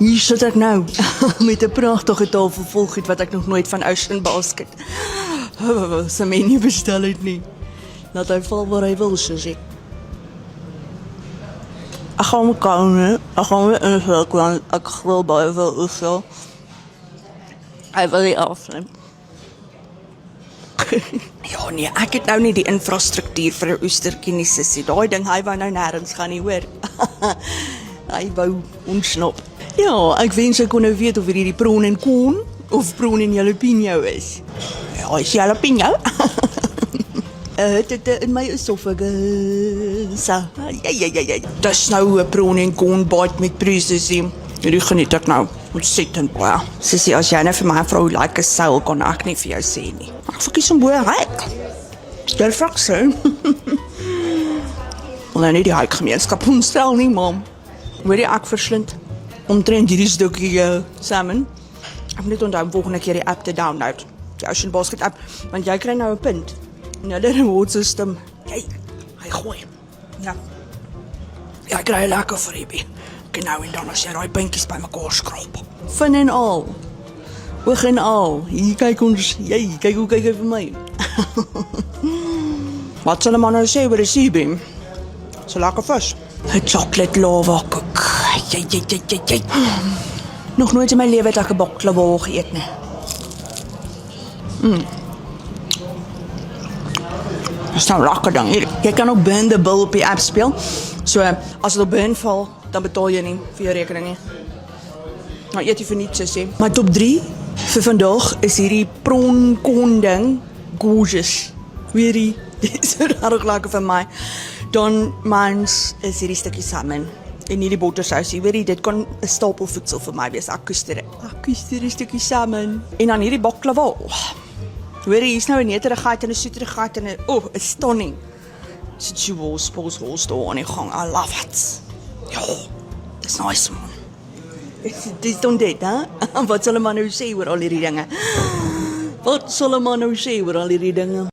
Hier sit ek nou, met 'n pragtige tafel vol goed wat ek nog nooit van Ocean Basket se menu bestel het nie. Laat hy val waar hy wil, soos ek. Ek gaan my kamer, ek gaan my invulk, want ek wil baie veel oefel. Hy wil die afneem. Ja nee, ek het nou nie die infrastruktuur vir 'n oestertjie nie, sissie. Daai ding, hy wou nou nêrens gaan nie, hoor. Hy wou ontsnap. Ja, ek wens ek kon nou weet of hierdie prawn en koen of prawn en jalapeno is. Ja, is jalapeno. Dit in my esophagus. Ja. Dis nou 'n prawn en koen bite met presisie. Hierdie geniet ek nou ontsettend baie. Sissie, as jy nou vir my vrou like 'n seil kon ek nie vir jou sê nie. Ek verkies om boe ryk. Stel frakse. Wel nie die hyk gemeenskap ontstel nie, mam. Hoor jy ek verslind omtrent hierdie stukkie salmon. Ek moet net onthou volgende keer die app te download. Die Ocean Basket app, want jy kry nou 'n punt. Nou die reward system. Hy gooi. Ja. Jy kry 'n lekker freebie. Genau, en dan as jy daai puntjies bymekaar skraap. Fin en al. Oog en al. Hier kyk ons. Kyk hoe kyk hy vir my. Wat sal 'n man nou sê oor die seabeam? So lekker vis. 'n Chocolate lava koek. Jy. Nog nooit in my lewe het ek 'n baklava geëet nie. Dis nou lekker ding. Jy kan ook Burn the Bill op die app speel. So, as dit op burn val, dan betaal jy nie vir jou rekening nie. Nou, eet jy vir niets, sê. My top 3 vir vandag is hierdie prawn kon ding. Gorgeous. Really, dis regtig lekker vir my. Dan mans is hierdie stukkie salmon. En hierdie bottersous, jy weet dit kan 'n stapel voedsel vir my wees. Ek koester 'n stukkie salmon. En dan hierdie baklava. Hoor jy, hier's nou 'n neterigheid en 'n soeterigheid en 'n stunning. Situos, polshols daar aan die gang. I love it. Ja, dis nice man. Dis dan dit, hè? Wat sal 'n man nou sê oor al hierdie dinge? Wat sal 'n man nou sê oor al hierdie dinge?